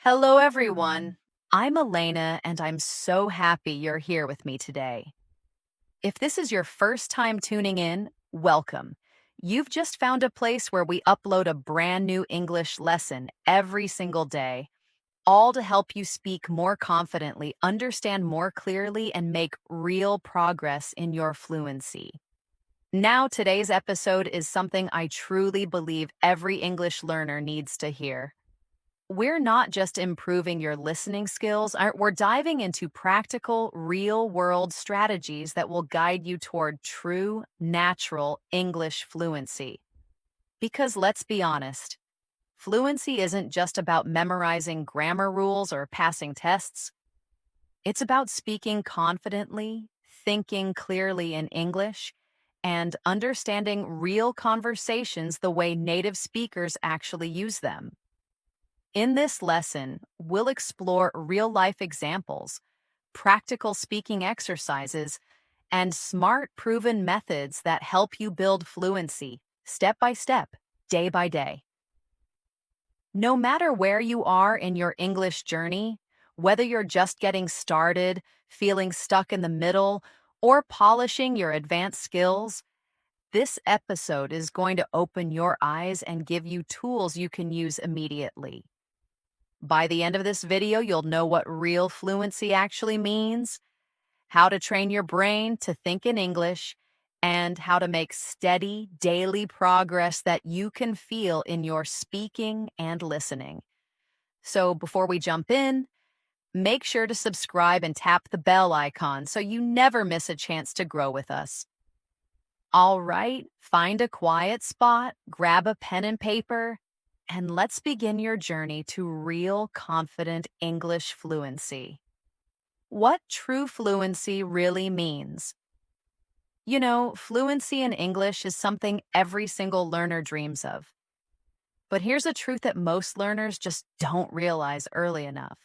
Hello, everyone. I'm Elena, and I'm so happy you're here with me today. If this is your first time tuning in, welcome. You've just found a place where we upload a brand new English lesson every single day, all to help you speak more confidently, understand more clearly, and make real progress in your fluency. Now, today's episode is something I truly believe every English learner needs to hear. We're not just improving your listening skills, we're diving into practical, real world strategies that will guide you toward true, natural English fluency. Because let's be honest, fluency isn't just about memorizing grammar rules or passing tests. It's about speaking confidently, thinking clearly in English, and understanding real conversations the way native speakers actually use them. In this lesson, we'll explore real-life examples, practical speaking exercises, and smart, proven methods that help you build fluency, step by step, day by day. No matter where you are in your English journey, whether you're just getting started, feeling stuck in the middle, or polishing your advanced skills, this episode is going to open your eyes and give you tools you can use immediately. By the end of this video, you'll know what real fluency actually means, how to train your brain to think in English, and how to make steady, daily progress that you can feel in your speaking and listening. So before we jump in, make sure to subscribe and tap the bell icon so you never miss a chance to grow with us. All right, find a quiet spot, grab a pen and paper, and let's begin your journey to real, confident English fluency. What true fluency really means. You know, fluency in English is something every single learner dreams of. But here's a truth that most learners just don't realize early enough.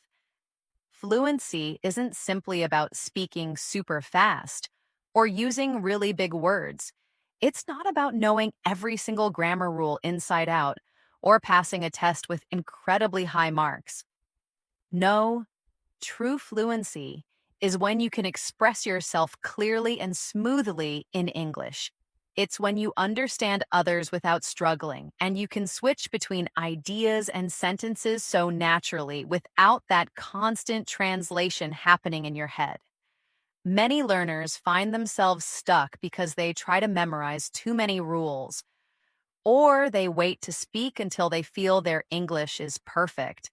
Fluency isn't simply about speaking super fast or using really big words. It's not about knowing every single grammar rule inside out or passing a test with incredibly high marks. No, true fluency is when you can express yourself clearly and smoothly in English. It's when you understand others without struggling, and you can switch between ideas and sentences so naturally without that constant translation happening in your head. Many learners find themselves stuck because they try to memorize too many rules, or they wait to speak until they feel their English is perfect.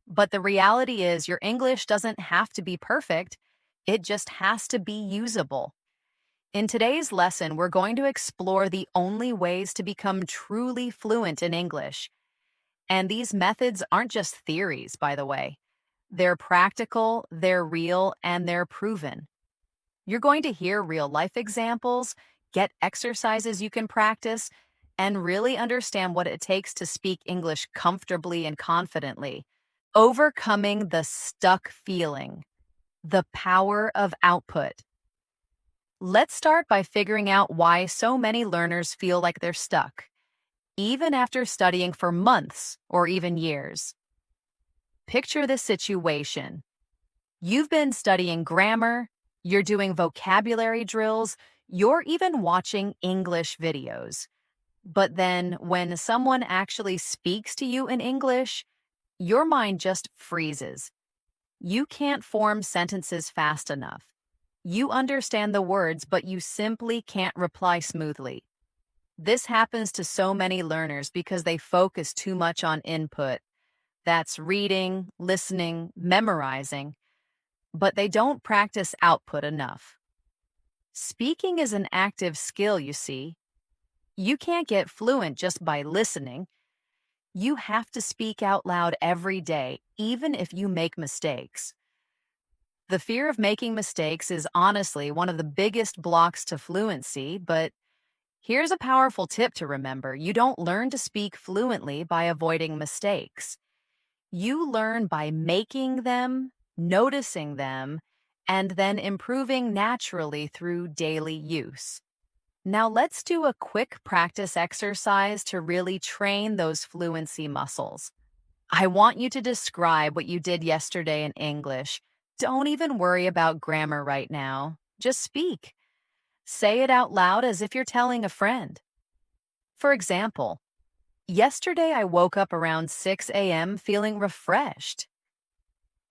But the reality is, your English doesn't have to be perfect, it just has to be usable. In today's lesson, we're going to explore the only ways to become truly fluent in English. And these methods aren't just theories, by the way. They're practical, they're real, and they're proven. You're going to hear real-life examples, get exercises you can practice, and really understand what it takes to speak English comfortably and confidently. Overcoming the stuck feeling, the power of output. Let's start by figuring out why so many learners feel like they're stuck, even after studying for months or even years. Picture this situation. You've been studying grammar, you're doing vocabulary drills, you're even watching English videos. But then when someone actually speaks to you in English, your mind just freezes. You can't form sentences fast enough. You understand the words, but you simply can't reply smoothly. This happens to so many learners because they focus too much on input. That's reading, listening, memorizing, but they don't practice output enough. Speaking is an active skill, you see. You can't get fluent just by listening. You have to speak out loud every day, even if you make mistakes. The fear of making mistakes is honestly one of the biggest blocks to fluency, but here's a powerful tip to remember. You don't learn to speak fluently by avoiding mistakes. You learn by making them, noticing them, and then improving naturally through daily use. Now let's do a quick practice exercise to really train those fluency muscles. I want you to describe what you did yesterday in English. Don't even worry about grammar right now. Just speak. Say it out loud as if you're telling a friend. For example, yesterday I woke up around 6 a.m. feeling refreshed.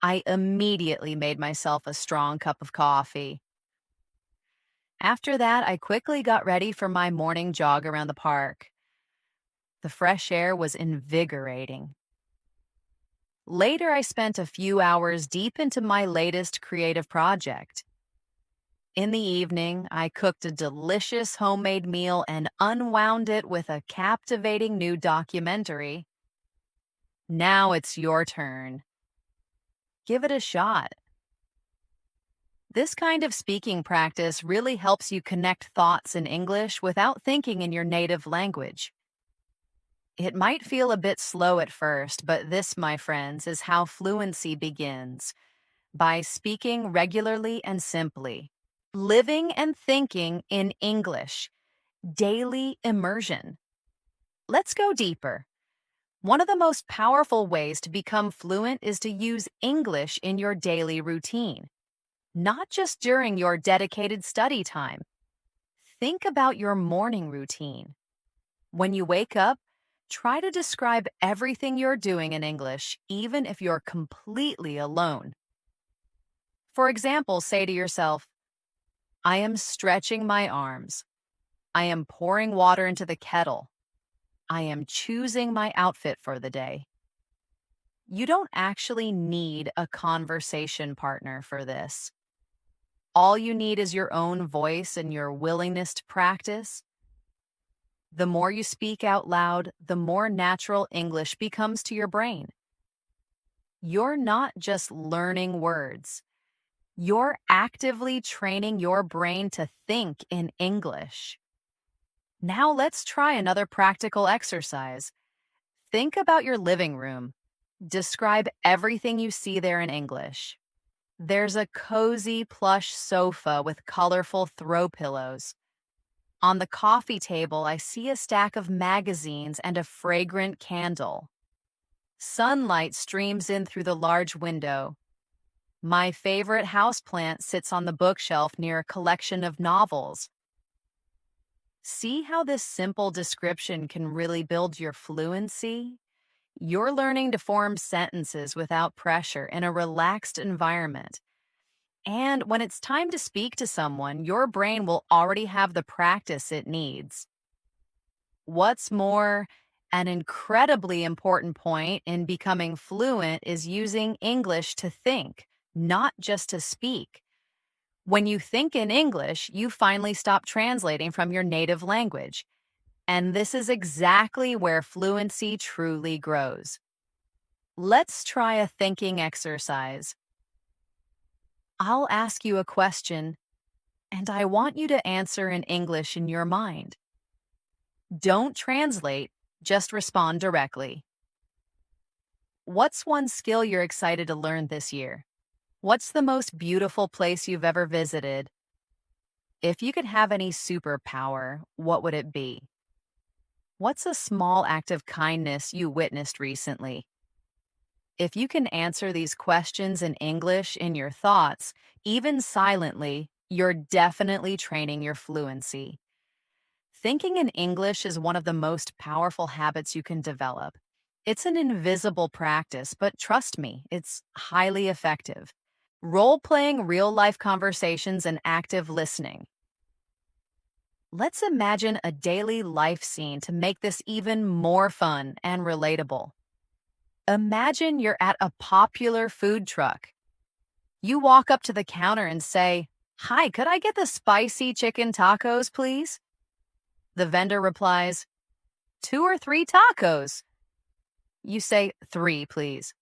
I immediately made myself a strong cup of coffee. After that, I quickly got ready for my morning jog around the park. The fresh air was invigorating. Later, I spent a few hours deep into my latest creative project. In the evening, I cooked a delicious homemade meal and unwound it with a captivating new documentary. Now it's your turn. Give it a shot. This kind of speaking practice really helps you connect thoughts in English without thinking in your native language. It might feel a bit slow at first, but this, my friends, is how fluency begins. By speaking regularly and simply, living and thinking in English, daily immersion. Let's go deeper. One of the most powerful ways to become fluent is to use English in your daily routine, not just during your dedicated study time. Think about your morning routine. When you wake up, try to describe everything you're doing in English, even if you're completely alone. For example, say to yourself, I am stretching my arms. I am pouring water into the kettle. I am choosing my outfit for the day. You don't actually need a conversation partner for this. All you need is your own voice and your willingness to practice. The more you speak out loud, the more natural English becomes to your brain. You're not just learning words. You're actively training your brain to think in English. Now let's try another practical exercise. Think about your living room. Describe everything you see there in English. There's a cozy plush sofa with colorful throw pillows. On the coffee table, I see a stack of magazines and a fragrant candle. Sunlight streams in through the large window. My favorite houseplant sits on the bookshelf near a collection of novels. See how this simple description can really build your fluency? You're learning to form sentences without pressure in a relaxed environment. And when it's time to speak to someone, your brain will already have the practice it needs. What's more, an incredibly important point in becoming fluent is using English to think, not just to speak. When you think in English, you finally stop translating from your native language. And this is exactly where fluency truly grows. Let's try a thinking exercise. I'll ask you a question, and I want you to answer in English in your mind. Don't translate, just respond directly. What's one skill you're excited to learn this year? What's the most beautiful place you've ever visited? If you could have any superpower, what would it be? What's a small act of kindness you witnessed recently? If you can answer these questions in English in your thoughts, even silently, you're definitely training your fluency. Thinking in English is one of the most powerful habits you can develop. It's an invisible practice, but trust me, it's highly effective. Role-playing real-life conversations and active listening. Let's imagine a daily life scene to make this even more fun and relatable. Imagine you're at a popular food truck. You walk up to the counter and say, "Hi, could I get the spicy chicken tacos, please?" The vendor replies, "2 or 3 tacos." You say, "3, please."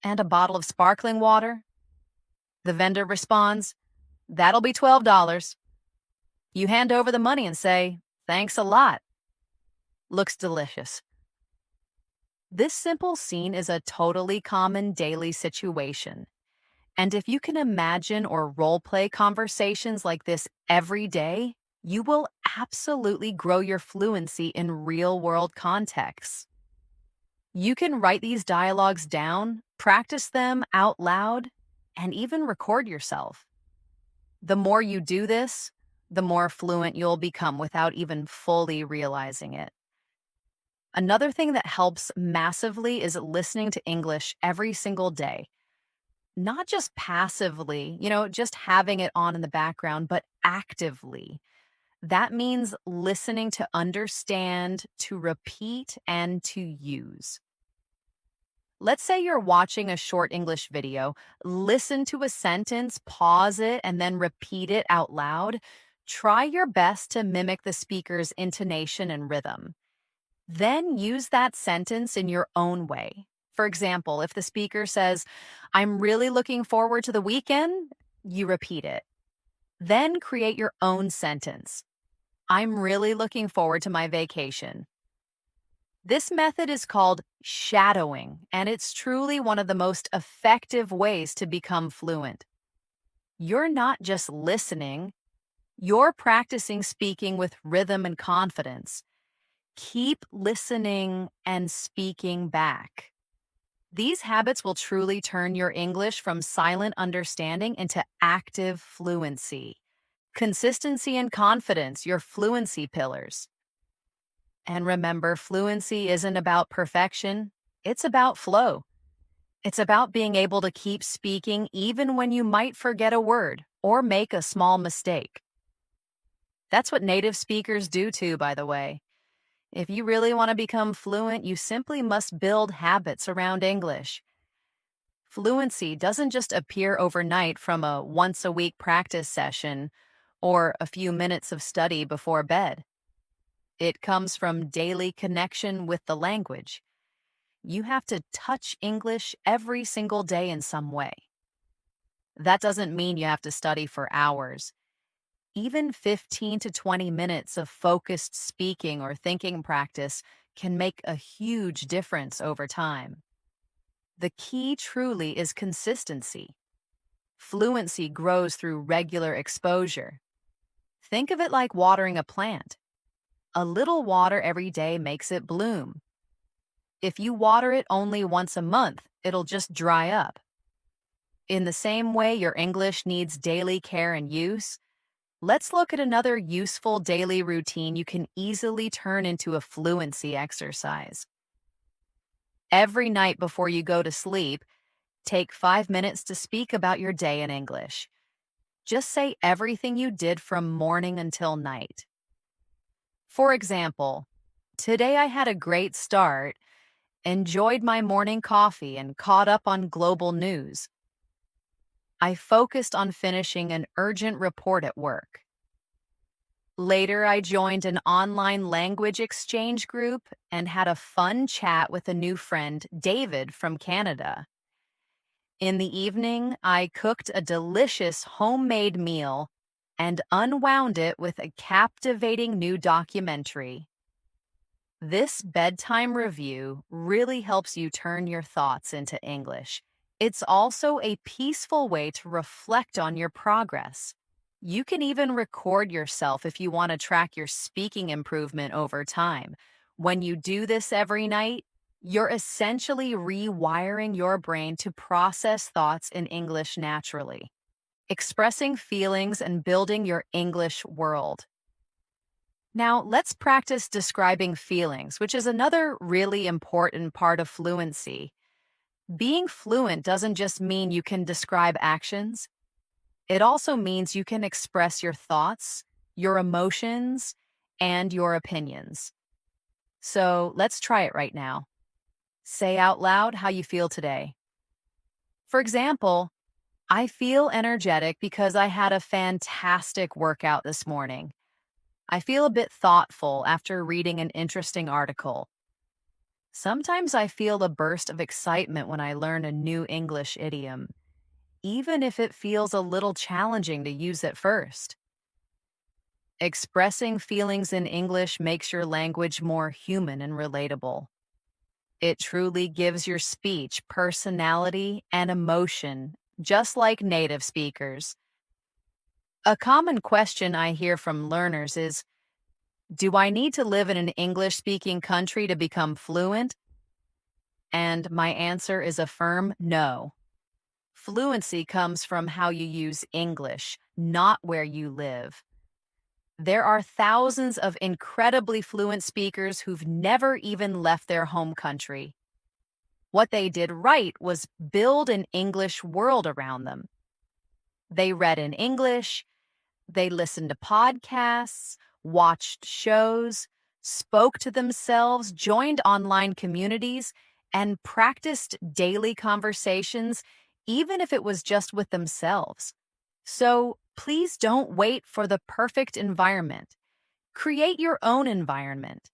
"And a bottle of sparkling water?" The vendor responds, "That'll be $12. You hand over the money and say, "Thanks a lot." Looks delicious. This simple scene is a totally common daily situation. And if you can imagine or role-play conversations like this every day, you will absolutely grow your fluency in real-world contexts. You can write these dialogues down, practice them out loud, and even record yourself. The more you do this, the more fluent you'll become without even fully realizing it. Another thing that helps massively is listening to English every single day. Not just passively, just having it on in the background, but actively. That means listening to understand, to repeat, and to use. Let's say you're watching a short English video, listen to a sentence, pause it, and then repeat it out loud. Try your best to mimic the speaker's intonation and rhythm. Then use that sentence in your own way. For example, if the speaker says, "I'm really looking forward to the weekend," you repeat it. Then create your own sentence. "I'm really looking forward to my vacation." This method is called shadowing, and it's truly one of the most effective ways to become fluent. You're not just listening, you're practicing speaking with rhythm and confidence. Keep listening and speaking back. These habits will truly turn your English from silent understanding into active fluency. Consistency and confidence, your fluency pillars. And remember, fluency isn't about perfection, it's about flow. It's about being able to keep speaking even when you might forget a word or make a small mistake. That's what native speakers do too, by the way. If you really want to become fluent, you simply must build habits around English. Fluency doesn't just appear overnight from a once-a-week practice session or a few minutes of study before bed. It comes from daily connection with the language. You have to touch English every single day in some way. That doesn't mean you have to study for hours. Even 15 to 20 minutes of focused speaking or thinking practice can make a huge difference over time. The key truly is consistency. Fluency grows through regular exposure. Think of it like watering a plant. A little water every day makes it bloom. If you water it only once a month, it'll just dry up. In the same way your English needs daily care and use, let's look at another useful daily routine you can easily turn into a fluency exercise. Every night before you go to sleep, take 5 minutes to speak about your day in English. Just say everything you did from morning until night. For example, today I had a great start, enjoyed my morning coffee, and caught up on global news. I focused on finishing an urgent report at work. Later, I joined an online language exchange group and had a fun chat with a new friend, David from Canada. In the evening, I cooked a delicious homemade meal and unwound it with a captivating new documentary. This bedtime review really helps you turn your thoughts into English. It's also a peaceful way to reflect on your progress. You can even record yourself if you want to track your speaking improvement over time. When you do this every night, you're essentially rewiring your brain to process thoughts in English naturally, expressing feelings and building your English world. Now, let's practice describing feelings, which is another really important part of fluency. Being fluent doesn't just mean you can describe actions. It also means you can express your thoughts, your emotions, and your opinions. So let's try it right now. Say out loud how you feel today. For example, I feel energetic because I had a fantastic workout this morning. I feel a bit thoughtful after reading an interesting article. Sometimes I feel a burst of excitement when I learn a new English idiom, even if it feels a little challenging to use at first. Expressing feelings in English makes your language more human and relatable. It truly gives your speech personality and emotion, just like native speakers. A common question I hear from learners is, do I need to live in an English-speaking country to become fluent? And my answer is a firm no. Fluency comes from how you use English, not where you live. There are thousands of incredibly fluent speakers who've never even left their home country. What they did right was build an English world around them. They read in English, they listened to podcasts, watched shows, spoke to themselves, joined online communities, and practiced daily conversations, even if it was just with themselves. So please don't wait for the perfect environment. Create your own environment.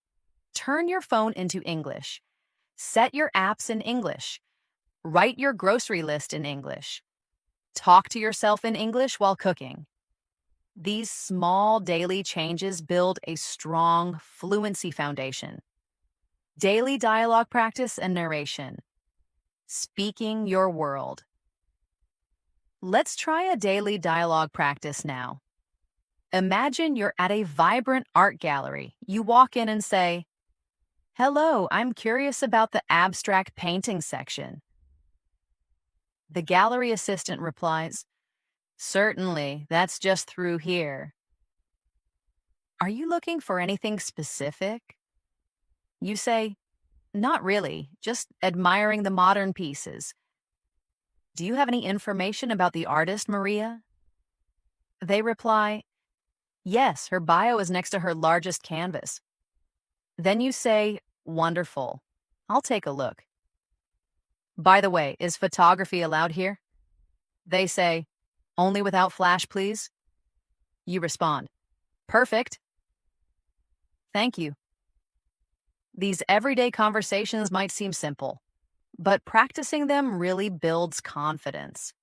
Turn your phone into English. Set your apps in English. Write your grocery list in English. Talk to yourself in English while cooking. These small daily changes build a strong fluency foundation. Daily dialogue practice and narration. Speaking your world. Let's try a daily dialogue practice now. Imagine you're at a vibrant art gallery. You walk in and say, "Hello, I'm curious about the abstract painting section." The gallery assistant replies, "Certainly, that's just through here." "Are you looking for anything specific?" You say, "Not really, just admiring the modern pieces." "Do you have any information about the artist, Maria?" They reply, "Yes, her bio is next to her largest canvas." Then you say, "Wonderful. I'll take a look. By the way, is photography allowed here?" They say, "Only without flash, please." You respond, "Perfect. Thank you." These everyday conversations might seem simple, but practicing them really builds confidence.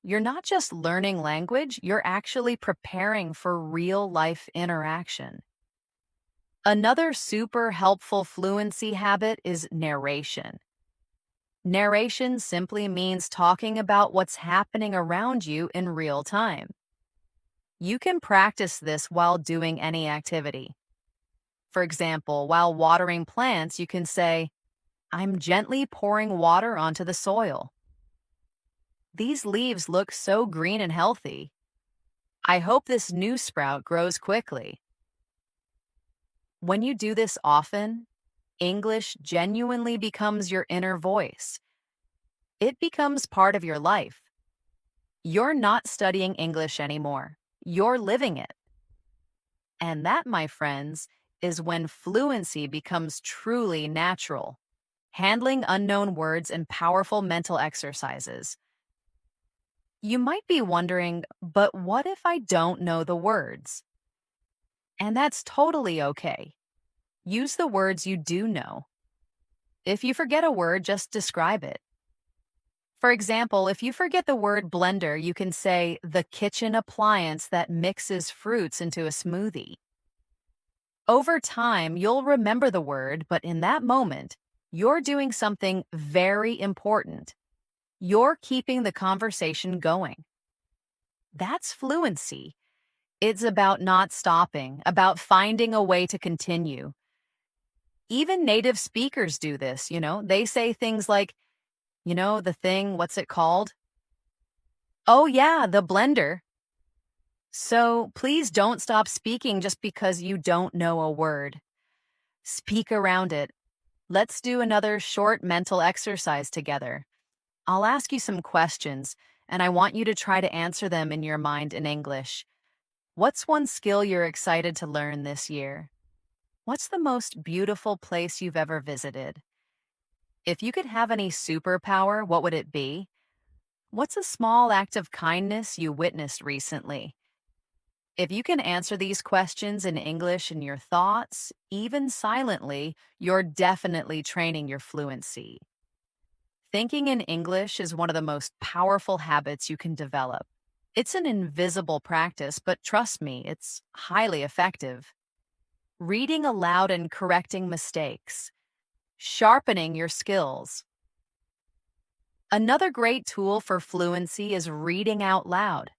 You're not just learning language, you're actually preparing for real life interaction. Another super helpful fluency habit is narration. Narration simply means talking about what's happening around you in real time. You can practice this while doing any activity. For example, while watering plants, you can say, "I'm gently pouring water onto the soil. These leaves look so green and healthy. I hope this new sprout grows quickly." When you do this often, English genuinely becomes your inner voice. It becomes part of your life. You're not studying English anymore. You're living it. And that, my friends, is when fluency becomes truly natural. Handling unknown words and powerful mental exercises. You might be wondering, but what if I don't know the words? And that's totally okay. Use the words you do know. If you forget a word, just describe it. For example, if you forget the word blender, you can say the kitchen appliance that mixes fruits into a smoothie. Over time, you'll remember the word, but in that moment, you're doing something very important. You're keeping the conversation going. That's fluency. It's about not stopping, about finding a way to continue. Even native speakers do this, They say things like, the thing, what's it called? "Oh, yeah, the blender." So please don't stop speaking just because you don't know a word. Speak around it. Let's do another short mental exercise together. I'll ask you some questions, and I want you to try to answer them in your mind in English. What's one skill you're excited to learn this year? What's the most beautiful place you've ever visited? If you could have any superpower, what would it be? What's a small act of kindness you witnessed recently? If you can answer these questions in English in your thoughts, even silently, you're definitely training your fluency. Thinking in English is one of the most powerful habits you can develop. It's an invisible practice, but trust me, it's highly effective. Reading aloud and correcting mistakes. Sharpening your skills. Another great tool for fluency is reading out loud.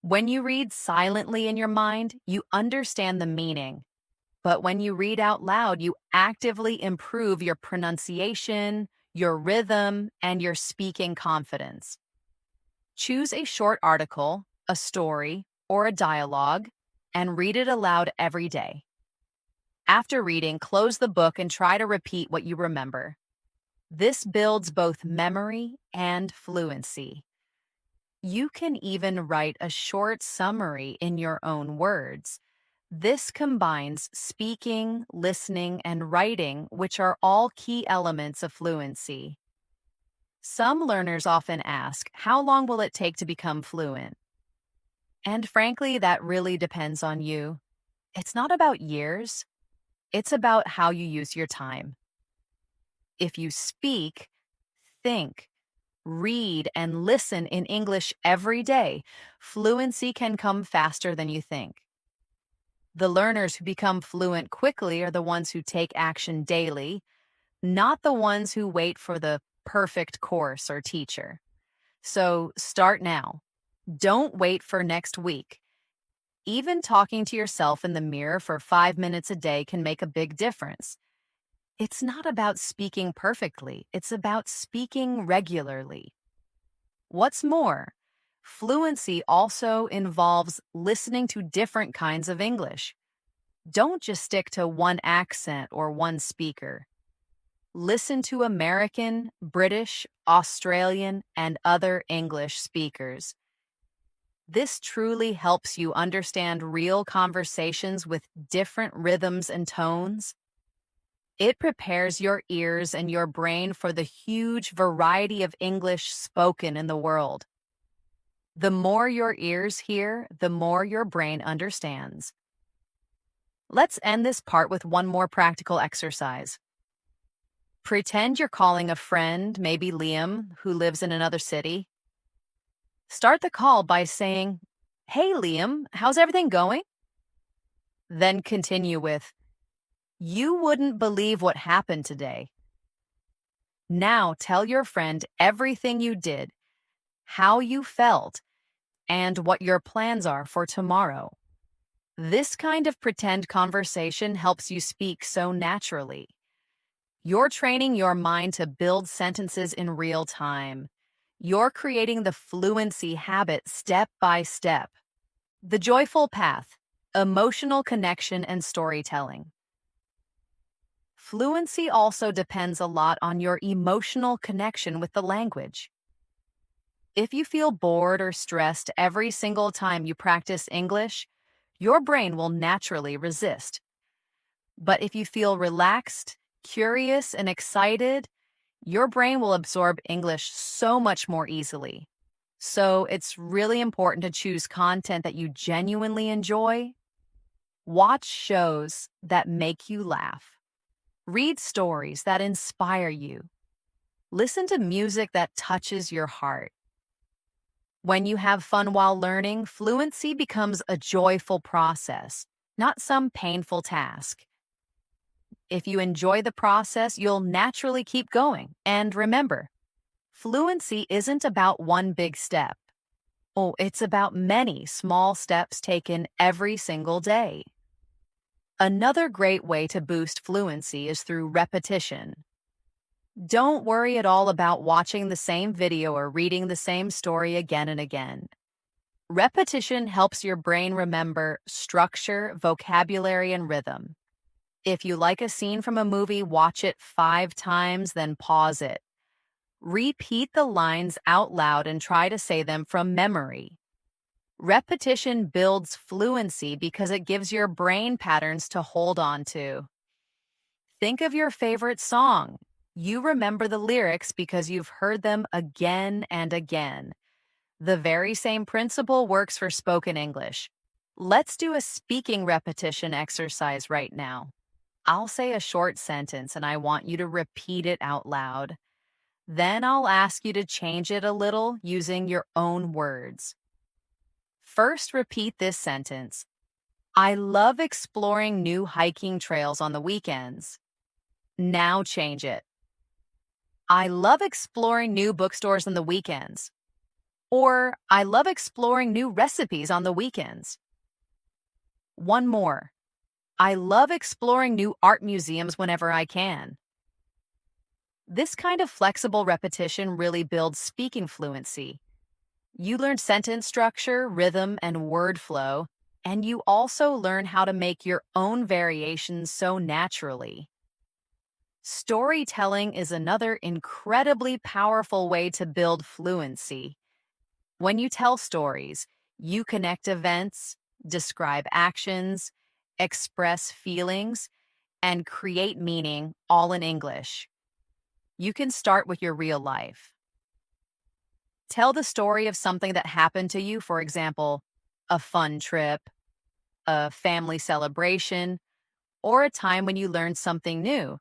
When you read silently in your mind, you understand the meaning. But when you read out loud, you actively improve your pronunciation, your rhythm, and your speaking confidence. Choose a short article, a story, or a dialogue, and read it aloud every day. After reading, close the book and try to repeat what you remember. This builds both memory and fluency. You can even write a short summary in your own words. This combines speaking, listening, and writing, which are all key elements of fluency. Some learners often ask, how long will it take to become fluent? And frankly, that really depends on you. It's not about years, it's about how you use your time. If you speak, think, read, and listen in English every day, fluency can come faster than you think. The learners who become fluent quickly are the ones who take action daily, not the ones who wait for the perfect course or teacher. So start now. Don't wait for next week. Even talking to yourself in the mirror for 5 minutes a day can make a big difference. It's not about speaking perfectly, it's about speaking regularly. What's more, fluency also involves listening to different kinds of English. Don't just stick to one accent or one speaker. Listen to American, British, Australian, and other English speakers. This truly helps you understand real conversations with different rhythms and tones. It prepares your ears and your brain for the huge variety of English spoken in the world. The more your ears hear, the more your brain understands. Let's end this part with one more practical exercise. Pretend you're calling a friend, maybe Liam, who lives in another city. Start the call by saying, "Hey Liam, how's everything going?" Then continue with, "You wouldn't believe what happened today." Now tell your friend everything you did, how you felt, and what your plans are for tomorrow. This kind of pretend conversation helps you speak so naturally. You're training your mind to build sentences in real time. You're creating the fluency habit step by step. The joyful path, emotional connection, and storytelling. Fluency also depends a lot on your emotional connection with the language. If you feel bored or stressed every single time you practice English, your brain will naturally resist. But if you feel relaxed, curious, and excited, your brain will absorb English so much more easily. So it's really important to choose content that you genuinely enjoy. Watch shows that make you laugh. Read stories that inspire you. Listen to music that touches your heart. When you have fun while learning, fluency becomes a joyful process, not some painful task. If you enjoy the process, you'll naturally keep going. And remember, fluency isn't about one big step. Oh, it's about many small steps taken every single day. Another great way to boost fluency is through repetition. Don't worry at all about watching the same video or reading the same story again and again. Repetition helps your brain remember structure, vocabulary, and rhythm. If you like a scene from a movie, watch it 5 times, then pause it. Repeat the lines out loud and try to say them from memory. Repetition builds fluency because it gives your brain patterns to hold on to. Think of your favorite song. You remember the lyrics because you've heard them again and again. The very same principle works for spoken English. Let's do a speaking repetition exercise right now. I'll say a short sentence and I want you to repeat it out loud. Then I'll ask you to change it a little using your own words. First, repeat this sentence. I love exploring new hiking trails on the weekends. Now change it. I love exploring new bookstores on the weekends. Or, I love exploring new recipes on the weekends. One more. I love exploring new art museums whenever I can. This kind of flexible repetition really builds speaking fluency. You learn sentence structure, rhythm, and word flow, and you also learn how to make your own variations so naturally. Storytelling is another incredibly powerful way to build fluency. When you tell stories, you connect events, describe actions, express feelings, and create meaning all in English. You can start with your real life. Tell the story of something that happened to you, for example, a fun trip, a family celebration, or a time when you learned something new.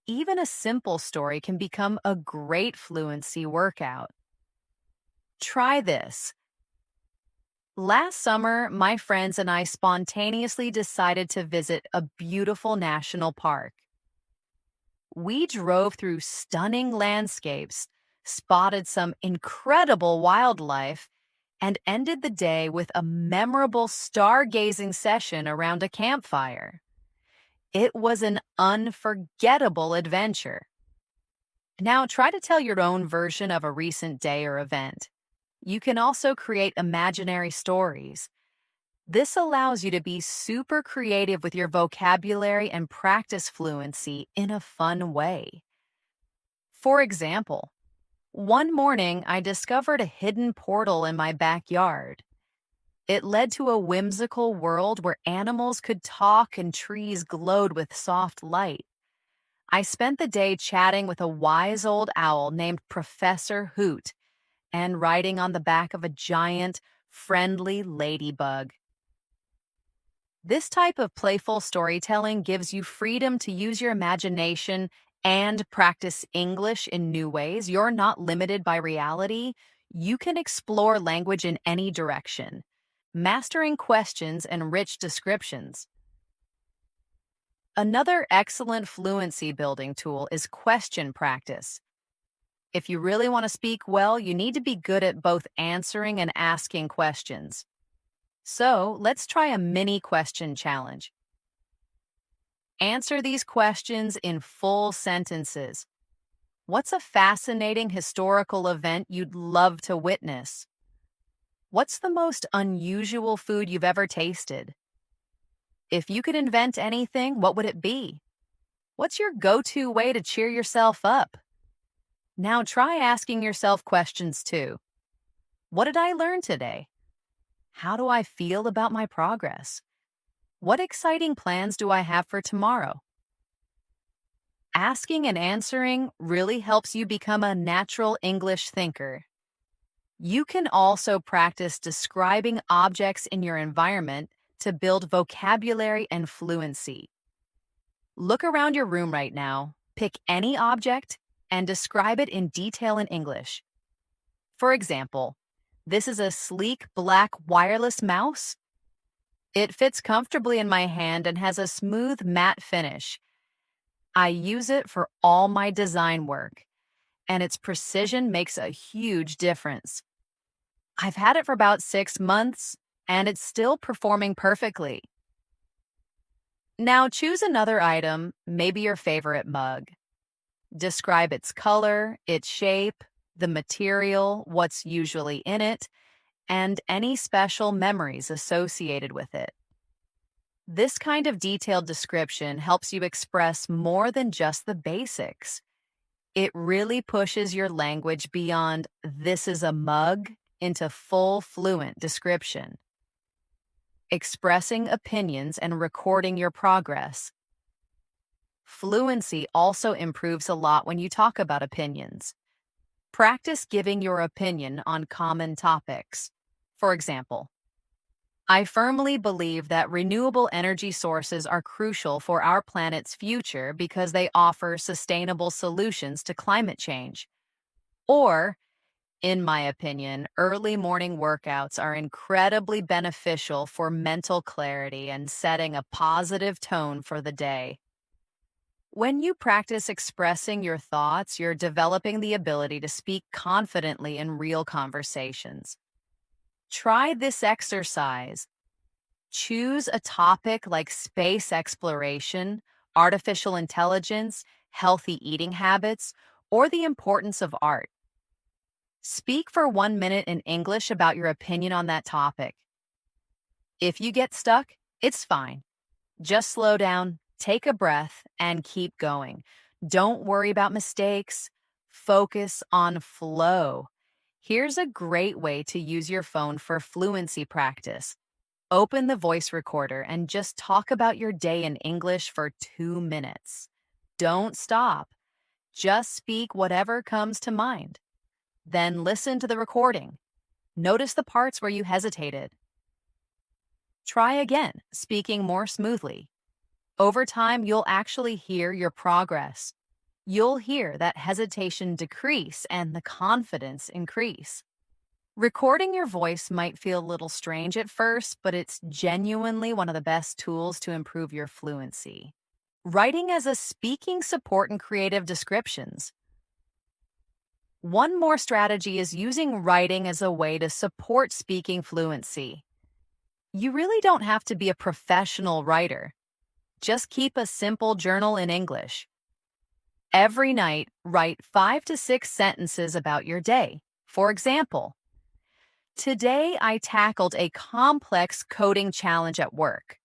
Even a simple story can become a great fluency workout. Try this. Last summer, my friends and I spontaneously decided to visit a beautiful national park. We drove through stunning landscapes, spotted some incredible wildlife, and ended the day with a memorable stargazing session around a campfire. It was an unforgettable adventure. Now, try to tell your own version of a recent day or event. You can also create imaginary stories. This allows you to be super creative with your vocabulary and practice fluency in a fun way. For example, one morning I discovered a hidden portal in my backyard. It led to a whimsical world where animals could talk and trees glowed with soft light. I spent the day chatting with a wise old owl named Professor Hoot and riding on the back of a giant, friendly ladybug. This type of playful storytelling gives you freedom to use your imagination and practice English in new ways. You're not limited by reality. You can explore language in any direction, mastering questions and rich descriptions. Another excellent fluency building tool is question practice. If you really want to speak well, you need to be good at both answering and asking questions. So let's try a mini question challenge. Answer these questions in full sentences. What's a fascinating historical event you'd love to witness? What's the most unusual food you've ever tasted? If you could invent anything, what would it be? What's your go-to way to cheer yourself up? Now try asking yourself questions too. What did I learn today? How do I feel about my progress? What exciting plans do I have for tomorrow? Asking and answering really helps you become a natural English thinker. You can also practice describing objects in your environment to build vocabulary and fluency. Look around your room right now, pick any object, and describe it in detail in English. For example, this is a sleek black wireless mouse. It fits comfortably in my hand and has a smooth matte finish. I use it for all my design work, and its precision makes a huge difference. I've had it for about 6 months, and it's still performing perfectly. Now choose another item, maybe your favorite mug. Describe its color, its shape, the material, what's usually in it, and any special memories associated with it. This kind of detailed description helps you express more than just the basics. It really pushes your language beyond "this is a mug" into full fluent description. Expressing opinions and recording your progress. Fluency also improves a lot when you talk about opinions. Practice giving your opinion on common topics. For example, I firmly believe that renewable energy sources are crucial for our planet's future because they offer sustainable solutions to climate change. Or, in my opinion, early morning workouts are incredibly beneficial for mental clarity and setting a positive tone for the day. When you practice expressing your thoughts, you're developing the ability to speak confidently in real conversations. Try this exercise. Choose a topic like space exploration, artificial intelligence, healthy eating habits, or the importance of art. Speak for 1 minute in English about your opinion on that topic. If you get stuck, it's fine. Just slow down, take a breath, and keep going. Don't worry about mistakes. Focus on flow. Here's a great way to use your phone for fluency practice. Open the voice recorder and just talk about your day in English for 2 minutes. Don't stop. Just speak whatever comes to mind. Then listen to the recording. Notice the parts where you hesitated. Try again, speaking more smoothly. Over time, you'll actually hear your progress. You'll hear that hesitation decrease and the confidence increase. Recording your voice might feel a little strange at first, but it's genuinely one of the best tools to improve your fluency. Writing as a speaking support and creative descriptions. One more strategy is using writing as a way to support speaking fluency. You really don't have to be a professional writer. Just keep a simple journal in English. Every night, write 5 to 6 sentences about your day. For example, today I tackled a complex coding challenge at work.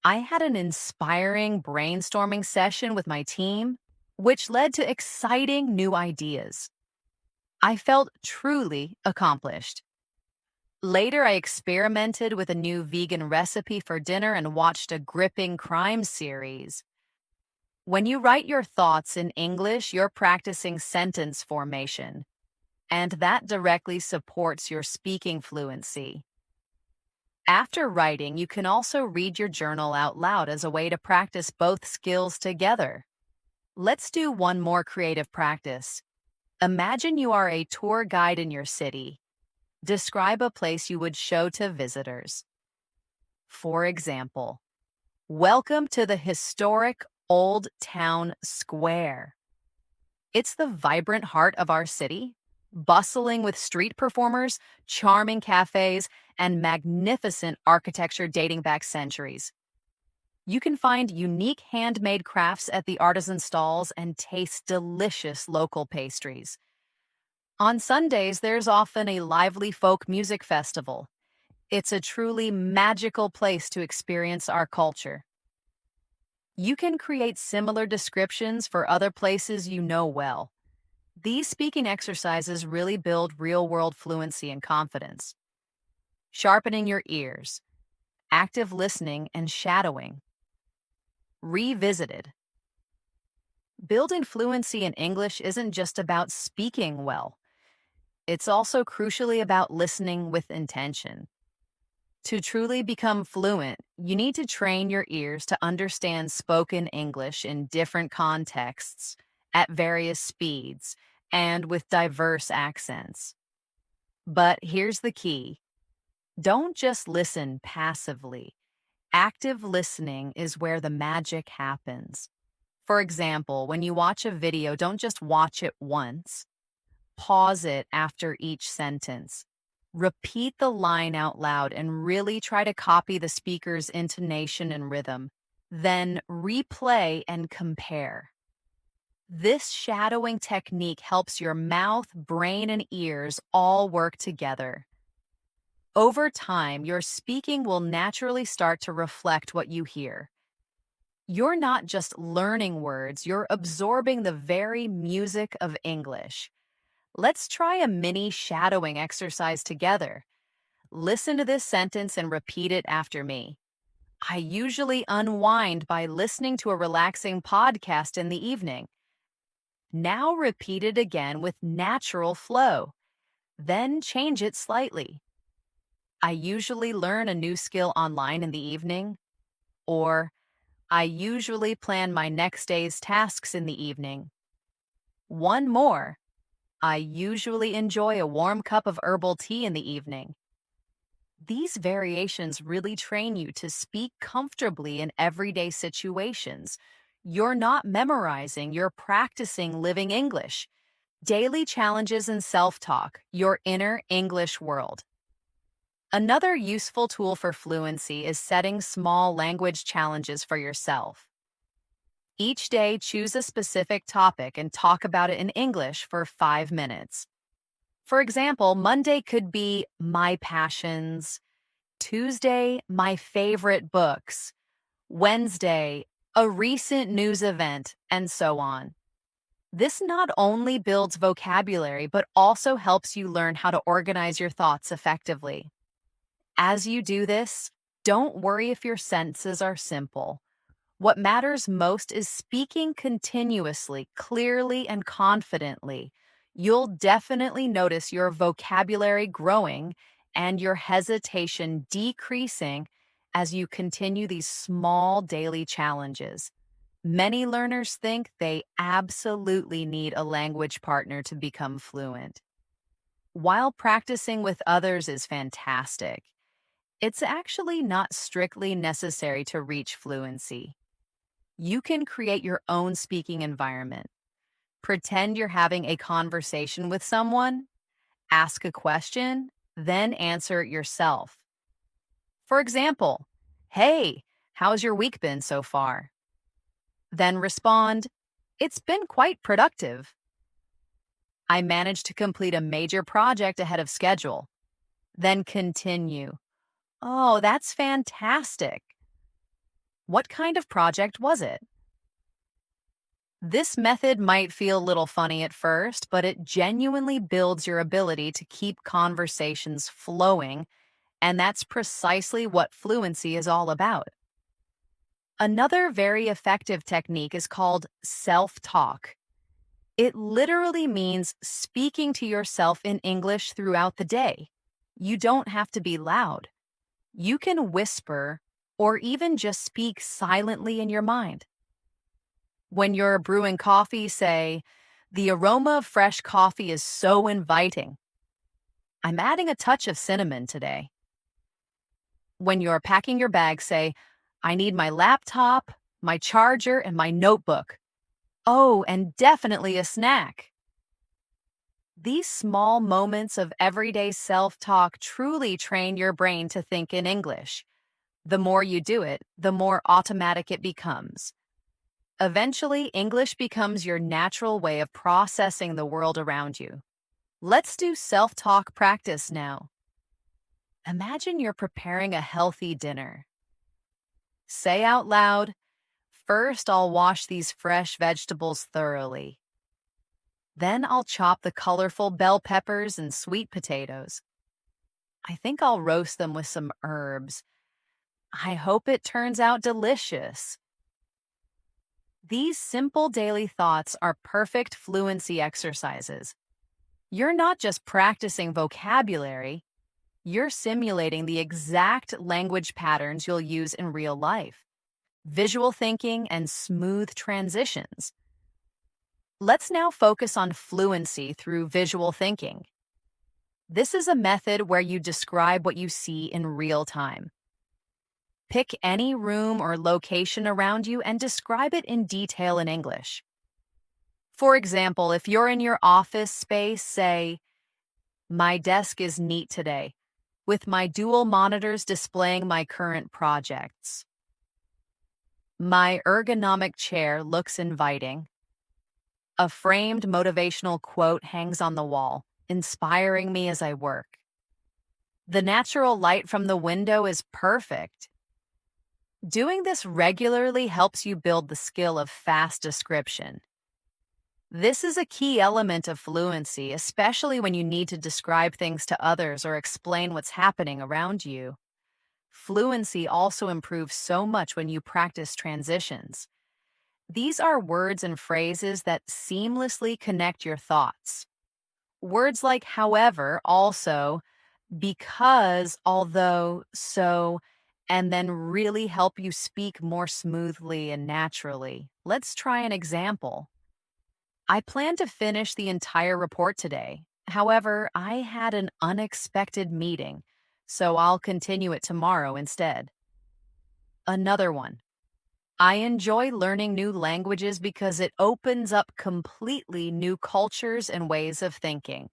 I had an inspiring brainstorming session with my team, which led to exciting new ideas. I felt truly accomplished. Later, I experimented with a new vegan recipe for dinner and watched a gripping crime series. When you write your thoughts in English, you're practicing sentence formation, and that directly supports your speaking fluency. After writing, you can also read your journal out loud as a way to practice both skills together. Let's do one more creative practice. Imagine you are a tour guide in your city. Describe a place you would show to visitors. For example, welcome to the historic Old Town Square. It's the vibrant heart of our city, bustling with street performers, charming cafes, and magnificent architecture dating back centuries. You can find unique handmade crafts at the artisan stalls and taste delicious local pastries. On Sundays, there's often a lively folk music festival. It's a truly magical place to experience our culture. You can create similar descriptions for other places you know well. These speaking exercises really build real-world fluency and confidence. Sharpening your ears, active listening and shadowing. Revisited. Building fluency in English isn't just about speaking well. It's also crucially about listening with intention. To truly become fluent, you need to train your ears to understand spoken English in different contexts, at various speeds, and with diverse accents. But here's the key. Don't just listen passively. Active listening is where the magic happens. For example, when you watch a video, don't just watch it once. Pause it after each sentence. Repeat the line out loud and really try to copy the speaker's intonation and rhythm. Then replay and compare. This shadowing technique helps your mouth, brain, and ears all work together. Over time, your speaking will naturally start to reflect what you hear. You're not just learning words, you're absorbing the very music of English. Let's try a mini shadowing exercise together. Listen to this sentence and repeat it after me. I usually unwind by listening to a relaxing podcast in the evening. Now repeat it again with natural flow. Then change it slightly. I usually learn a new skill online in the evening. Or, I usually plan my next day's tasks in the evening. One more. I usually enjoy a warm cup of herbal tea in the evening. These variations really train you to speak comfortably in everyday situations. You're not memorizing, you're practicing living English. Daily challenges and self-talk, your inner English world. Another useful tool for fluency is setting small language challenges for yourself. Each day, choose a specific topic and talk about it in English for 5 minutes. For example, Monday could be my passions, Tuesday, my favorite books, Wednesday, a recent news event, and so on. This not only builds vocabulary, but also helps you learn how to organize your thoughts effectively. As you do this, don't worry if your sentences are simple. What matters most is speaking continuously, clearly, and confidently. You'll definitely notice your vocabulary growing and your hesitation decreasing as you continue these small daily challenges. Many learners think they absolutely need a language partner to become fluent. While practicing with others is fantastic, it's actually not strictly necessary to reach fluency. You can create your own speaking environment. Pretend you're having a conversation with someone, ask a question, then answer it yourself. For example, hey, how's your week been so far? Then respond, it's been quite productive. I managed to complete a major project ahead of schedule. Then continue. Oh, that's fantastic. What kind of project was it? This method might feel a little funny at first, but it genuinely builds your ability to keep conversations flowing, and that's precisely what fluency is all about. Another very effective technique is called self-talk. It literally means speaking to yourself in English throughout the day. You don't have to be loud. You can whisper or even just speak silently in your mind. When you're brewing coffee, say, the aroma of fresh coffee is so inviting. I'm adding a touch of cinnamon today. When you're packing your bag, say, I need my laptop, my charger, and my notebook. Oh, and definitely a snack. These small moments of everyday self-talk truly train your brain to think in English. The more you do it, the more automatic it becomes. Eventually, English becomes your natural way of processing the world around you. Let's do self-talk practice now. Imagine you're preparing a healthy dinner. Say out loud, first I'll wash these fresh vegetables thoroughly. Then I'll chop the colorful bell peppers and sweet potatoes. I think I'll roast them with some herbs. I hope it turns out delicious. These simple daily thoughts are perfect fluency exercises. You're not just practicing vocabulary, you're simulating the exact language patterns you'll use in real life. Visual thinking and smooth transitions. Let's now focus on fluency through visual thinking. This is a method where you describe what you see in real time. Pick any room or location around you and describe it in detail in English. For example, if you're in your office space, say, my desk is neat today, with my dual monitors displaying my current projects. My ergonomic chair looks inviting. A framed motivational quote hangs on the wall, inspiring me as I work. The natural light from the window is perfect. Doing this regularly helps you build the skill of fast description. This is a key element of fluency, especially when you need to describe things to others or explain what's happening around you. Fluency also improves so much when you practice transitions. These are words and phrases that seamlessly connect your thoughts. Words like however, also, because, although, so, and then really help you speak more smoothly and naturally. Let's try an example. I plan to finish the entire report today. However, I had an unexpected meeting, so I'll continue it tomorrow instead. Another one. I enjoy learning new languages because it opens up completely new cultures and ways of thinking.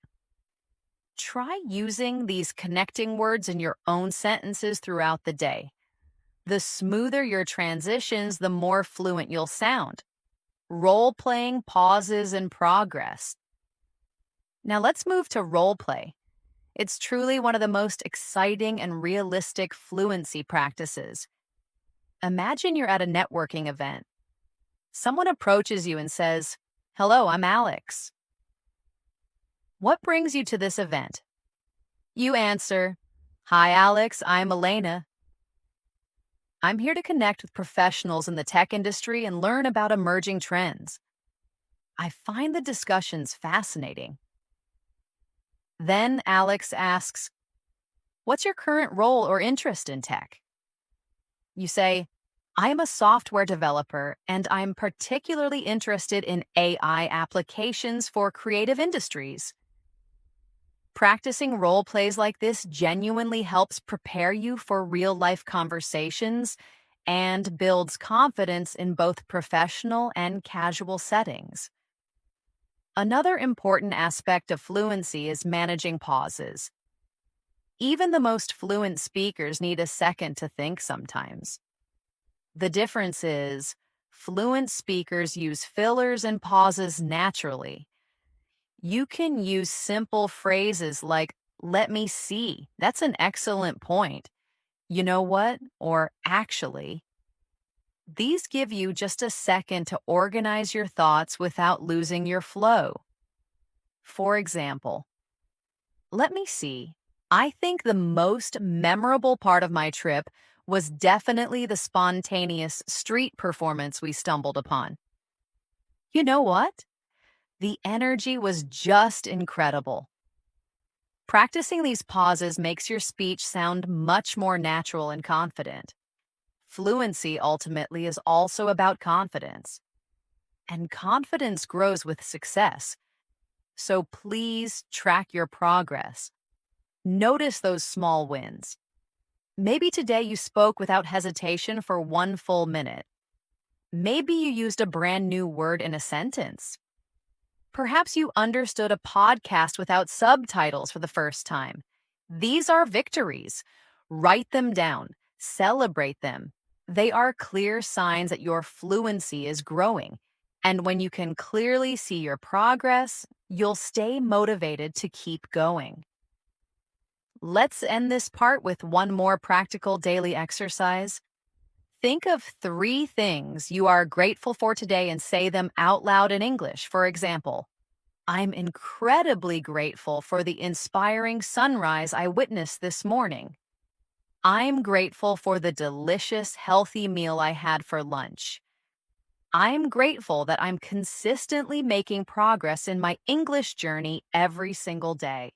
Try using these connecting words in your own sentences throughout the day. The smoother your transitions, the more fluent you'll sound. role-playing pauses and progress. Now let's move to role play. It's truly one of the most exciting and realistic fluency practices. Imagine you're at a networking event. Someone approaches you and says, "Hello, I'm Alex. What brings you to this event?" You answer, "Hi, Alex, I'm Elena. I'm here to connect with professionals in the tech industry and learn about emerging trends. I find the discussions fascinating." Then Alex asks, "What's your current role or interest in tech?" You say, "I am a software developer and I'm particularly interested in AI applications for creative industries." Practicing role plays like this genuinely helps prepare you for real life conversations and builds confidence in both professional and casual settings. Another important aspect of fluency is managing pauses. Even the most fluent speakers need a second to think sometimes. The difference is, fluent speakers use fillers and pauses naturally. You can use simple phrases like, "Let me see. That's an excellent point. You know what?" Or "actually." These give you just a second to organize your thoughts without losing your flow. For example, "Let me see. I think the most memorable part of my trip was definitely the spontaneous street performance we stumbled upon. You know what? The energy was just incredible." Practicing these pauses makes your speech sound much more natural and confident. Fluency ultimately is also about confidence, and confidence grows with success. So please track your progress. Notice those small wins. Maybe today you spoke without hesitation for 1 full minute. Maybe you used a brand new word in a sentence. Perhaps you understood a podcast without subtitles for the first time. These are victories. Write them down. Celebrate them. They are clear signs that your fluency is growing. And when you can clearly see your progress, you'll stay motivated to keep going. Let's end this part with one more practical daily exercise. Think of 3 things you are grateful for today and say them out loud in English. For example, "I'm incredibly grateful for the inspiring sunrise I witnessed this morning." "I'm grateful for the delicious, healthy meal I had for lunch." "I'm grateful that I'm consistently making progress in my English journey every single day."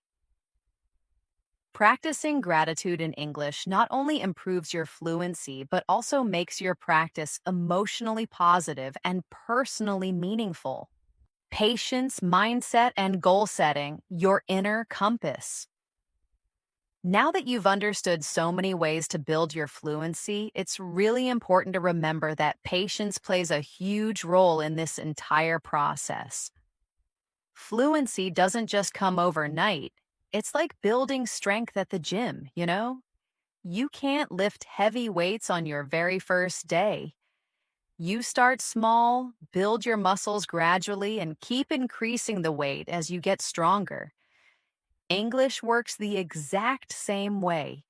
Practicing gratitude in English not only improves your fluency, but also makes your practice emotionally positive and personally meaningful. Patience, mindset, and goal setting, your inner compass. Now that you've understood so many ways to build your fluency, it's really important to remember that patience plays a huge role in this entire process. Fluency doesn't just come overnight. It's like building strength at the gym, you know? You can't lift heavy weights on your very first day. You start small, build your muscles gradually, and keep increasing the weight as you get stronger. English works the exact same way.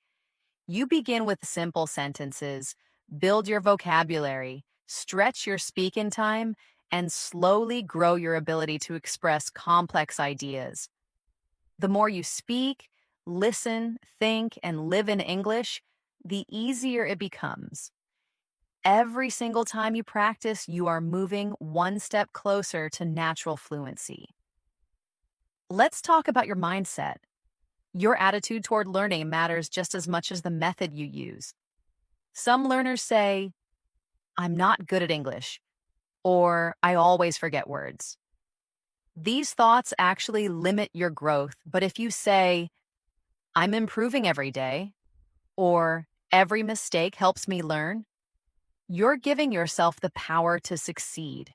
You begin with simple sentences, build your vocabulary, stretch your speaking time, and slowly grow your ability to express complex ideas. The more you speak, listen, think, and live in English, the easier it becomes. Every single time you practice, you are moving one step closer to natural fluency. Let's talk about your mindset. Your attitude toward learning matters just as much as the method you use. Some learners say, "I'm not good at English," or "I always forget words." These thoughts actually limit your growth, but if you say, "I'm improving every day," or "Every mistake helps me learn," you're giving yourself the power to succeed.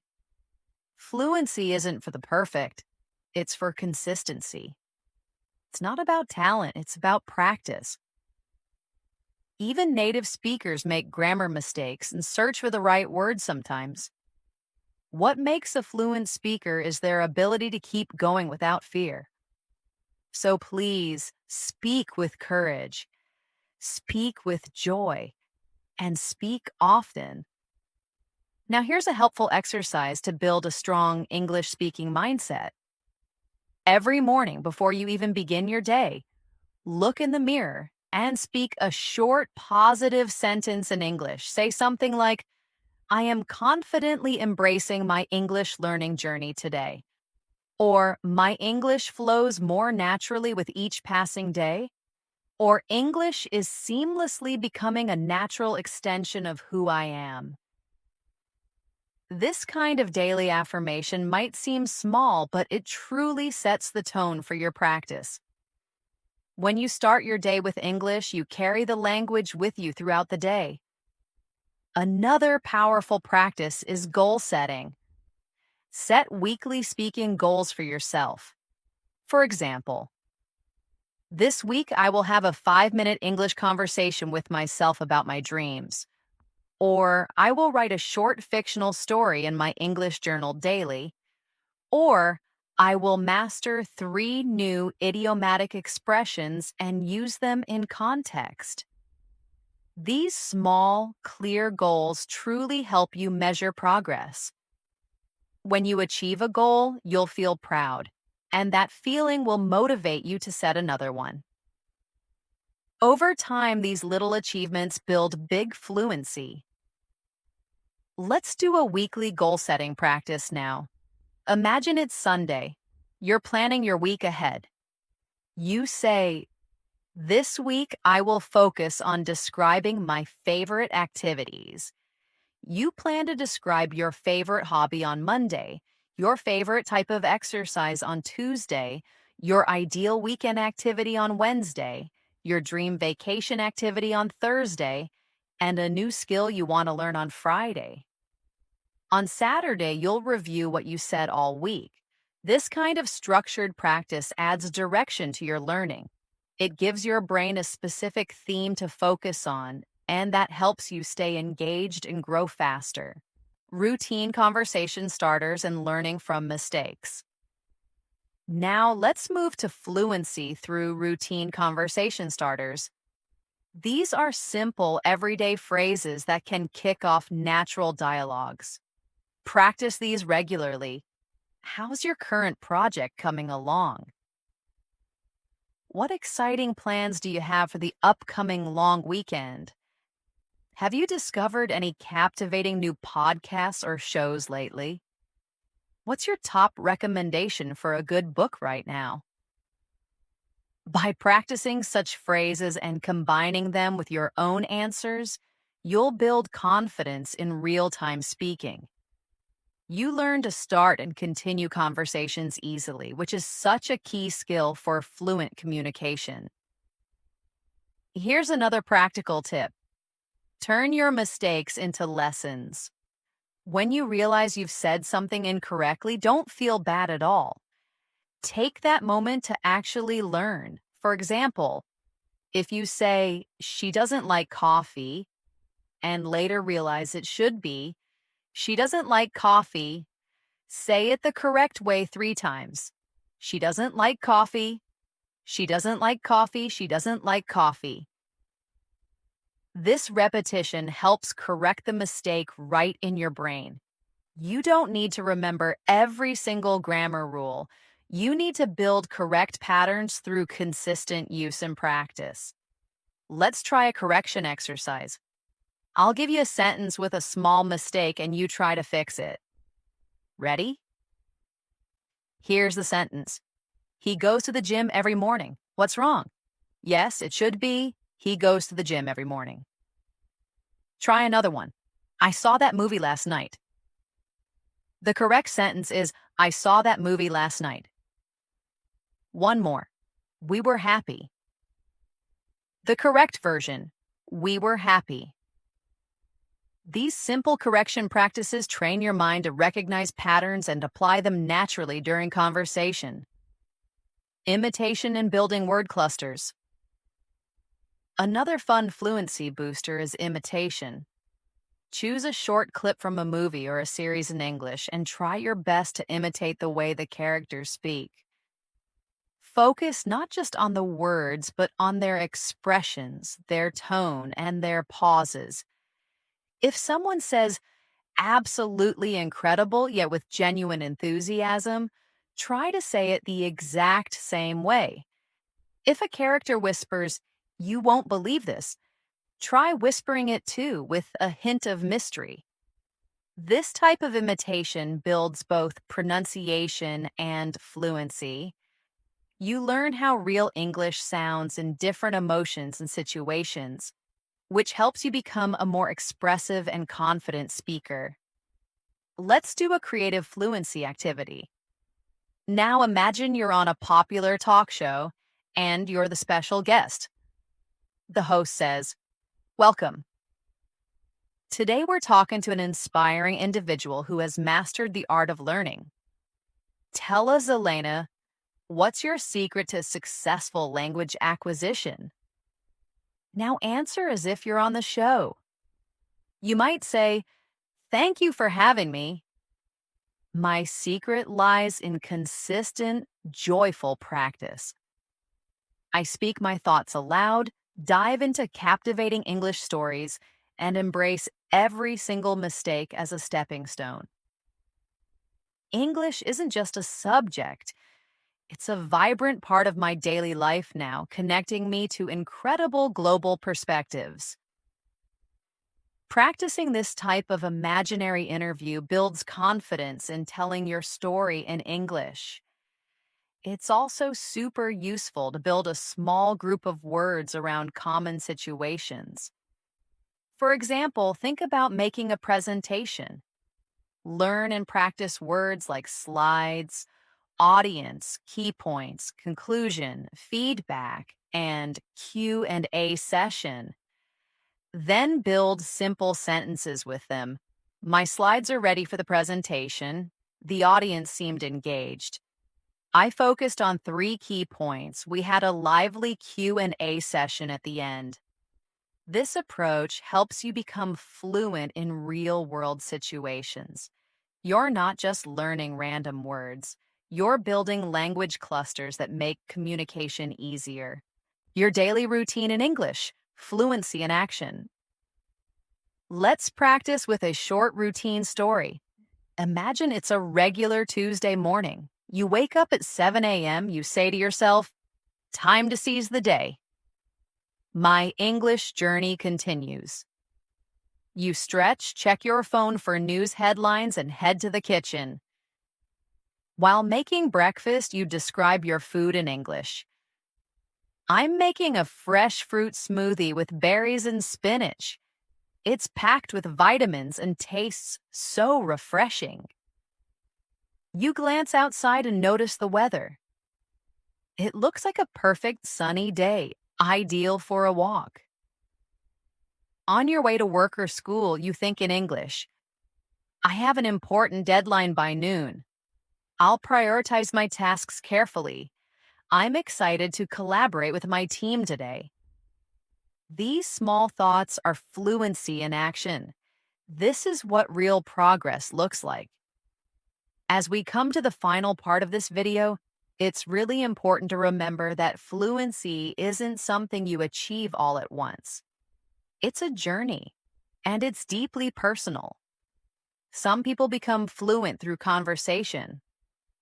Fluency isn't for the perfect, it's for consistency. It's not about talent, it's about practice. Even native speakers make grammar mistakes and search for the right word sometimes. What makes a fluent speaker is their ability to keep going without fear. So please speak with courage, speak with joy, and speak often. Now, here's a helpful exercise to build a strong English speaking mindset. Every morning before you even begin your day, look in the mirror and speak a short, positive sentence in English. Say something like, I am confidently embracing my English learning journey today. Or, my English flows more naturally with each passing day. Or, English is seamlessly becoming a natural extension of who I am. This kind of daily affirmation might seem small, but it truly sets the tone for your practice. When you start your day with English, you carry the language with you throughout the day. Another powerful practice is goal setting. Set weekly speaking goals for yourself. For example, this week I will have a 5-minute English conversation with myself about my dreams. Or I will write a short fictional story in my English journal daily. Or I will master 3 new idiomatic expressions and use them in context. These small, clear goals truly help you measure progress. When you achieve a goal, you'll feel proud, and that feeling will motivate you to set another one. Over time, these little achievements build big fluency. Let's do a weekly goal-setting practice now. Imagine it's Sunday. You're planning your week ahead. You say, this week I will focus on describing my favorite activities. You plan to describe your favorite hobby on Monday, your favorite type of exercise on Tuesday, your ideal weekend activity on Wednesday, your dream vacation activity on Thursday, and a new skill you want to learn on Friday. On Saturday, you'll review what you said all week. This kind of structured practice adds direction to your learning. It gives your brain a specific theme to focus on, and that helps you stay engaged and grow faster. Routine conversation starters and learning from mistakes. Now let's move to fluency through routine conversation starters. These are simple, everyday phrases that can kick off natural dialogues. Practice these regularly. How's your current project coming along? What exciting plans do you have for the upcoming long weekend? Have you discovered any captivating new podcasts or shows lately? What's your top recommendation for a good book right now? By practicing such phrases and combining them with your own answers, you'll build confidence in real-time speaking. You learn to start and continue conversations easily, which is such a key skill for fluent communication. Here's another practical tip. Turn your mistakes into lessons. When you realize you've said something incorrectly, don't feel bad at all. Take that moment to actually learn. For example, if you say, she doesn't like coffee, and later realize it should be, she doesn't like coffee, say it the correct way 3 times. She doesn't like coffee. She doesn't like coffee. She doesn't like coffee. This repetition helps correct the mistake right in your brain. You don't need to remember every single grammar rule. You need to build correct patterns through consistent use and practice. Let's try a correction exercise. I'll give you a sentence with a small mistake and you try to fix it. Ready? Here's the sentence. He goes to the gym every morning. What's wrong? Yes, it should be, he goes to the gym every morning. Try another one. I saw that movie last night. The correct sentence is, I saw that movie last night. One more. We were happy. The correct version, we were happy. These simple correction practices train your mind to recognize patterns and apply them naturally during conversation. Imitation and building word clusters. Another fun fluency booster is imitation. Choose a short clip from a movie or a series in English and try your best to imitate the way the characters speak. Focus not just on the words, but on their expressions, their tone, and their pauses. If someone says, absolutely incredible, yet with genuine enthusiasm, try to say it the exact same way. If a character whispers, you won't believe this, try whispering it too with a hint of mystery. This type of imitation builds both pronunciation and fluency. You learn how real English sounds in different emotions and situations, which helps you become a more expressive and confident speaker. Let's do a creative fluency activity. Now imagine you're on a popular talk show and you're the special guest. The host says, welcome. Today we're talking to an inspiring individual who has mastered the art of learning. Tell us, Elena, what's your secret to successful language acquisition? Now answer as if you're on the show. You might say, thank you for having me. My secret lies in consistent, joyful practice. I speak my thoughts aloud, dive into captivating English stories, and embrace every single mistake as a stepping stone. English isn't just a subject. It's a vibrant part of my daily life now, connecting me to incredible global perspectives. Practicing this type of imaginary interview builds confidence in telling your story in English. It's also super useful to build a small group of words around common situations. For example, think about making a presentation. Learn and practice words like slides, audience, key points, conclusion, feedback, and Q&A session. Then build simple sentences with them. My slides are ready for the presentation. The audience seemed engaged. I focused on 3 key points. We had a lively Q&A session at the end. This approach helps you become fluent in real-world situations. You're not just learning random words. You're building language clusters that make communication easier. Your daily routine in English, fluency in action. Let's practice with a short routine story. Imagine it's a regular Tuesday morning. You wake up at 7 a.m., you say to yourself, time to seize the day. My English journey continues. You stretch, check your phone for news headlines, and head to the kitchen. While making breakfast, you describe your food in English. I'm making a fresh fruit smoothie with berries and spinach. It's packed with vitamins and tastes so refreshing. You glance outside and notice the weather. It looks like a perfect sunny day, ideal for a walk. On your way to work or school, you think in English. I have an important deadline by noon. I'll prioritize my tasks carefully. I'm excited to collaborate with my team today. These small thoughts are fluency in action. This is what real progress looks like. As we come to the final part of this video, it's really important to remember that fluency isn't something you achieve all at once. It's a journey, and it's deeply personal. Some people become fluent through conversation,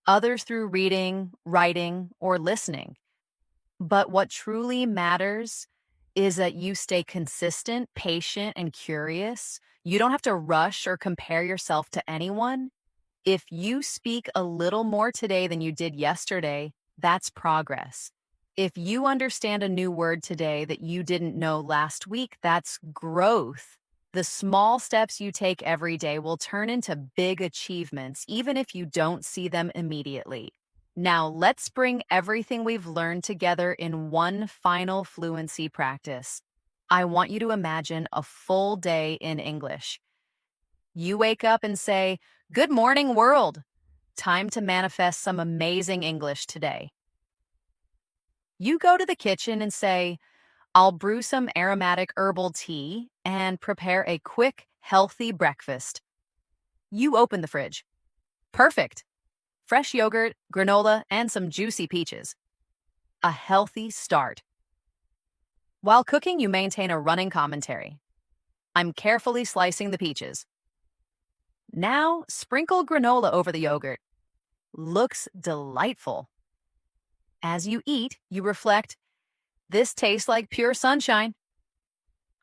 others through reading, writing, or listening. But what truly matters is that you stay consistent, patient, and curious. You don't have to rush or compare yourself to anyone. If you speak a little more today than you did yesterday, that's progress. If you understand a new word today that you didn't know last week, that's growth. The small steps you take every day will turn into big achievements, even if you don't see them immediately. Now, let's bring everything we've learned together in one final fluency practice. I want you to imagine a full day in English. You wake up and say, "Good morning, world." Time to manifest some amazing English today. You go to the kitchen and say, I'll brew some aromatic herbal tea and prepare a quick, healthy breakfast. You open the fridge. Perfect. Fresh yogurt, granola, and some juicy peaches. A healthy start. While cooking, you maintain a running commentary. I'm carefully slicing the peaches. Now, sprinkle granola over the yogurt. Looks delightful. As you eat, you reflect, this tastes like pure sunshine.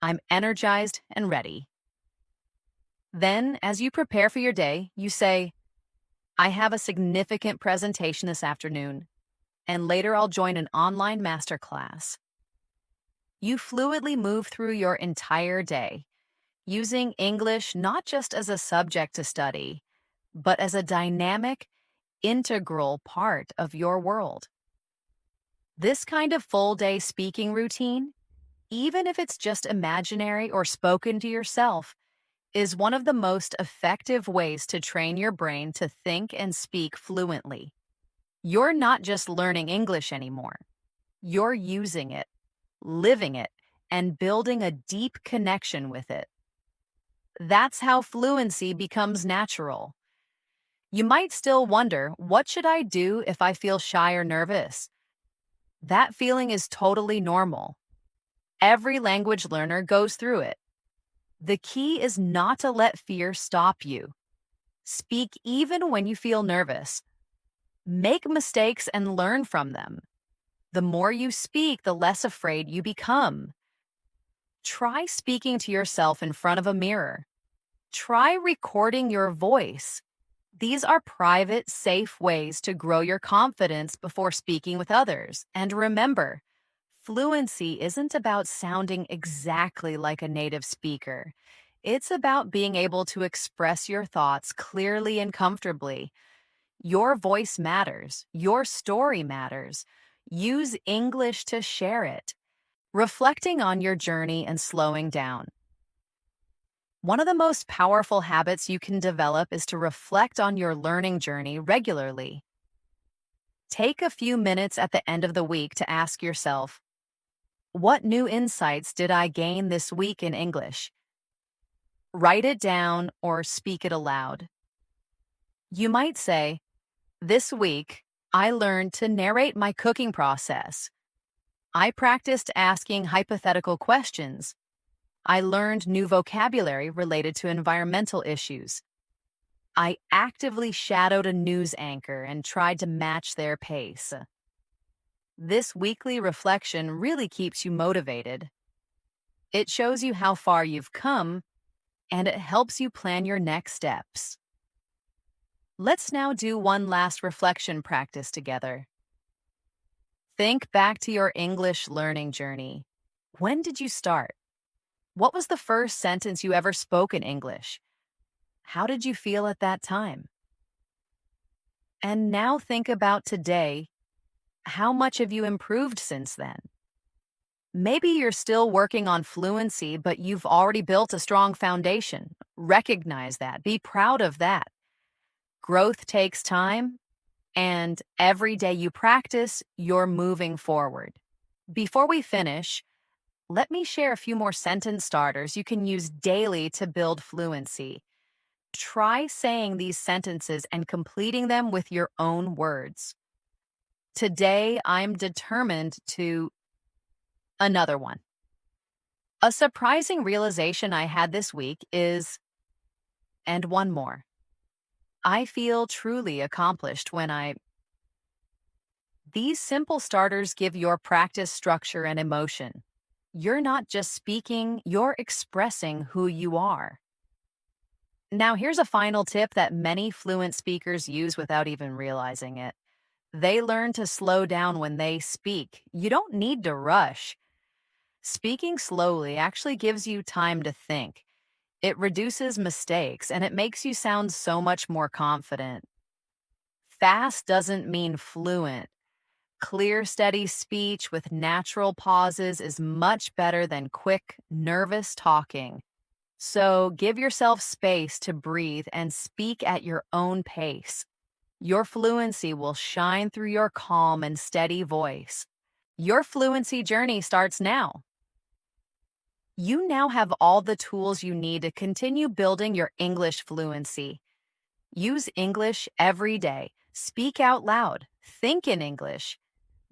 I'm energized and ready. Then, as you prepare for your day, you say, I have a significant presentation this afternoon, and later I'll join an online masterclass. You fluidly move through your entire day, using English not just as a subject to study, but as a dynamic, integral part of your world. This kind of full-day speaking routine, even if it's just imaginary or spoken to yourself, is one of the most effective ways to train your brain to think and speak fluently. You're not just learning English anymore. You're using it, living it, and building a deep connection with it. That's how fluency becomes natural. You might still wonder, what should I do if I feel shy or nervous? That feeling is totally normal. Every language learner goes through it. The key is not to let fear stop you. Speak even when you feel nervous. Make mistakes and learn from them. The more you speak, the less afraid you become. Try speaking to yourself in front of a mirror. Try recording your voice. These are private, safe ways to grow your confidence before speaking with others. And remember, fluency isn't about sounding exactly like a native speaker. It's about being able to express your thoughts clearly and comfortably. Your voice matters. Your story matters. Use English to share it. Reflecting on your journey and slowing down. One of the most powerful habits you can develop is to reflect on your learning journey regularly. Take a few minutes at the end of the week to ask yourself, what new insights did I gain this week in English? Write it down or speak it aloud. You might say, this week, I learned to narrate my cooking process. I practiced asking hypothetical questions. I learned new vocabulary related to environmental issues. I actively shadowed a news anchor and tried to match their pace. This weekly reflection really keeps you motivated. It shows you how far you've come, and it helps you plan your next steps. Let's now do one last reflection practice together. Think back to your English learning journey. When did you start? What was the first sentence you ever spoke in English? How did you feel at that time? And now think about today. How much have you improved since then? Maybe you're still working on fluency, but you've already built a strong foundation. Recognize that. Be proud of that. Growth takes time, and every day you practice, you're moving forward. Before we finish, let me share a few more sentence starters you can use daily to build fluency. Try saying these sentences and completing them with your own words. Today, I'm determined to... Another one. A surprising realization I had this week is... And one more. I feel truly accomplished when I... These simple starters give your practice structure and emotion. You're not just speaking, you're expressing who you are. Now, here's a final tip that many fluent speakers use without even realizing it. They learn to slow down when they speak. You don't need to rush. Speaking slowly actually gives you time to think. It reduces mistakes, and it makes you sound so much more confident. Fast doesn't mean fluent. Clear, steady speech with natural pauses is much better than quick, nervous talking. So give yourself space to breathe and speak at your own pace. Your fluency will shine through your calm and steady voice. Your fluency journey starts now. You now have all the tools you need to continue building your English fluency. Use English every day. Speak out loud. Think in English.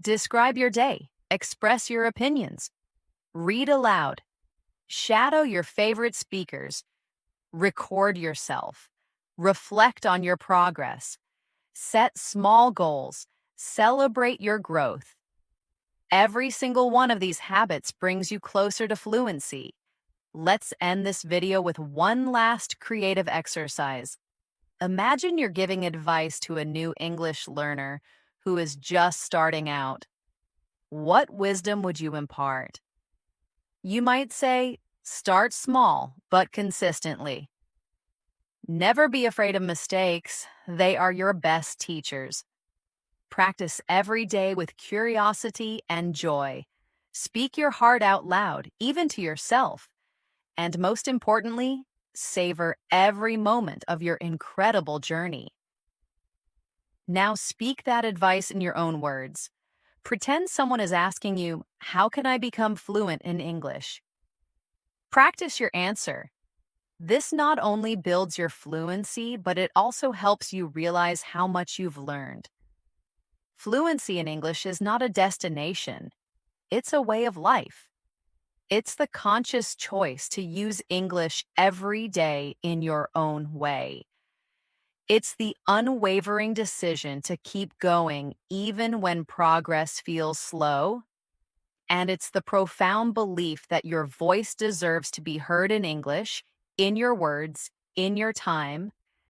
Describe your day. Express your opinions. Read aloud. Shadow your favorite speakers. Record yourself. Reflect on your progress. Set small goals. Celebrate your growth. Every single one of these habits brings you closer to fluency. Let's end this video with one last creative exercise. Imagine you're giving advice to a new English learner who is just starting out. What wisdom would you impart? You might say, start small, but consistently. Never be afraid of mistakes. They are your best teachers. Practice every day with curiosity and joy. Speak your heart out loud, even to yourself. And most importantly, savor every moment of your incredible journey. Now speak that advice in your own words. Pretend someone is asking you, how can I become fluent in English? Practice your answer. This not only builds your fluency, but it also helps you realize how much you've learned. Fluency in English is not a destination. It's a way of life. It's the conscious choice to use English every day in your own way. It's the unwavering decision to keep going even when progress feels slow. And it's the profound belief that your voice deserves to be heard in English, in your words, in your time,